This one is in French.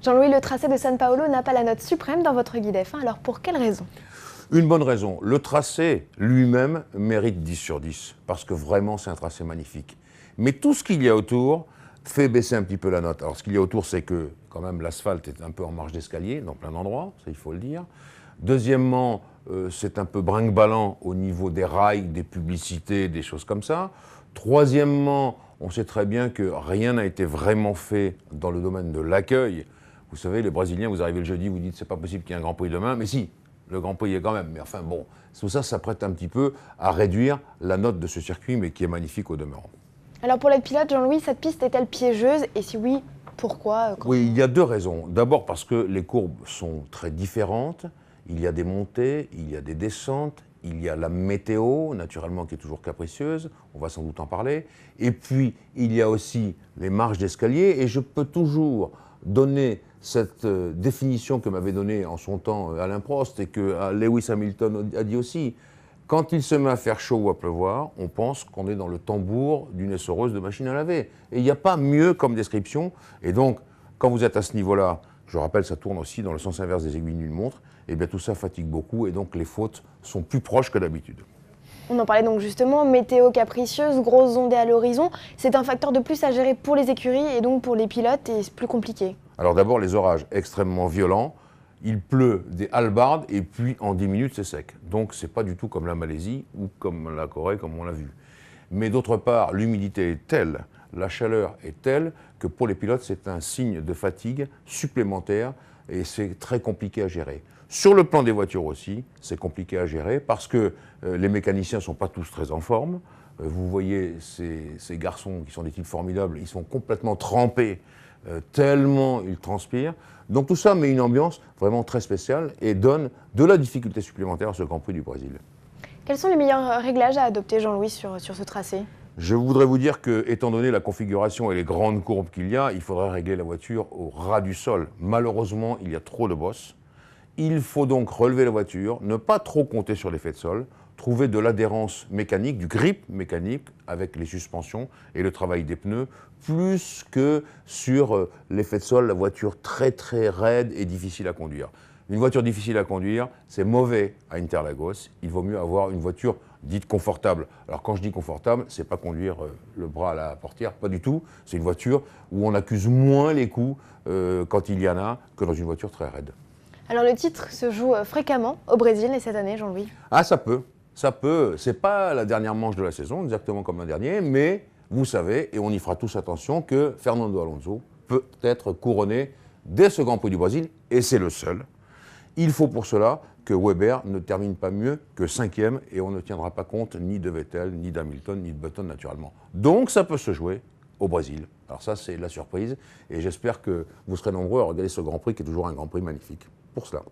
Jean-Louis, le tracé de San Paolo n'a pas la note suprême dans votre guide F1, alors pour quelle raison? Une bonne raison. Le tracé lui-même mérite 10 sur 10, parce que vraiment c'est un tracé magnifique. Mais tout ce qu'il y a autour fait baisser un petit peu la note. Alors ce qu'il y a autour, c'est que quand même l'asphalte est un peu en marge d'escalier dans plein d'endroits, ça il faut le dire. Deuxièmement, c'est un peu brinque-ballant au niveau des rails, des publicités, des choses comme ça. Troisièmement, on sait très bien que rien n'a été vraiment fait dans le domaine de l'accueil. Vous savez, les Brésiliens, vous arrivez le jeudi, vous dites c'est pas possible qu'il y ait un Grand Prix demain, mais si, le Grand Prix est quand même. Mais enfin bon, tout ça, ça prête un petit peu à réduire la note de ce circuit, mais qui est magnifique au demeurant. Alors pour les pilotes, Jean-Louis, cette piste est-elle piégeuse? Et si oui, pourquoi? Oui, il y a deux raisons. D'abord parce que les courbes sont très différentes. Il y a des montées, il y a des descentes, il y a la météo, naturellement, qui est toujours capricieuse. On va sans doute en parler. Et puis, il y a aussi les marches d'escalier. Et je peux toujours donner cette définition que m'avait donnée en son temps Alain Prost et que Lewis Hamilton a dit aussi. Quand il se met à faire chaud ou à pleuvoir, on pense qu'on est dans le tambour d'une essoreuse de machine à laver. Et il n'y a pas mieux comme description. Et donc, quand vous êtes à ce niveau-là, je rappelle, ça tourne aussi dans le sens inverse des aiguilles d'une montre, et bien tout ça fatigue beaucoup, et donc les fautes sont plus proches que d'habitude. On en parlait donc justement, météo capricieuse, grosses ondées à l'horizon, c'est un facteur de plus à gérer pour les écuries et donc pour les pilotes, et c'est plus compliqué. Alors d'abord, les orages extrêmement violents. Il pleut des hallebardes et puis en 10 minutes, c'est sec. Donc c'est pas du tout comme la Malaisie ou comme la Corée, comme on l'a vu. Mais d'autre part, l'humidité est telle, la chaleur est telle que pour les pilotes, c'est un signe de fatigue supplémentaire et c'est très compliqué à gérer. Sur le plan des voitures aussi, c'est compliqué à gérer parce que les mécaniciens ne sont pas tous très en forme. Vous voyez ces garçons qui sont des types formidables, ils sont complètement trempés tellement ils transpirent. Donc tout ça met une ambiance vraiment très spéciale et donne de la difficulté supplémentaire à ce Grand Prix du Brésil. Quels sont les meilleurs réglages à adopter, Jean-Louis, sur ce tracé? Je voudrais vous dire que, étant donné la configuration et les grandes courbes qu'il y a, il faudrait régler la voiture au ras du sol. Malheureusement, il y a trop de bosses. Il faut donc relever la voiture, ne pas trop compter sur l'effet de sol, trouver de l'adhérence mécanique, du grip mécanique avec les suspensions et le travail des pneus, plus que sur l'effet de sol, la voiture très très raide et difficile à conduire. Une voiture difficile à conduire, c'est mauvais à Interlagos. Il vaut mieux avoir une voiture dite confortable. Alors quand je dis confortable, c'est pas conduire le bras à la portière, pas du tout. C'est une voiture où on accuse moins les coups quand il y en a que dans une voiture très raide. Alors le titre se joue fréquemment au Brésil et cette année, Jean-Louis? Ah, ça peut. Ça peut. C'est pas la dernière manche de la saison, exactement comme l'an dernier, mais vous savez, et on y fera tous attention, que Fernando Alonso peut être couronné dès ce Grand Prix du Brésil, et c'est le seul. Il faut pour cela que Weber ne termine pas mieux que 5e, et on ne tiendra pas compte ni de Vettel, ni d'Hamilton, ni de Button naturellement. Donc ça peut se jouer au Brésil. Alors ça, c'est la surprise, et j'espère que vous serez nombreux à regarder ce Grand Prix, qui est toujours un Grand Prix magnifique. Pour cela.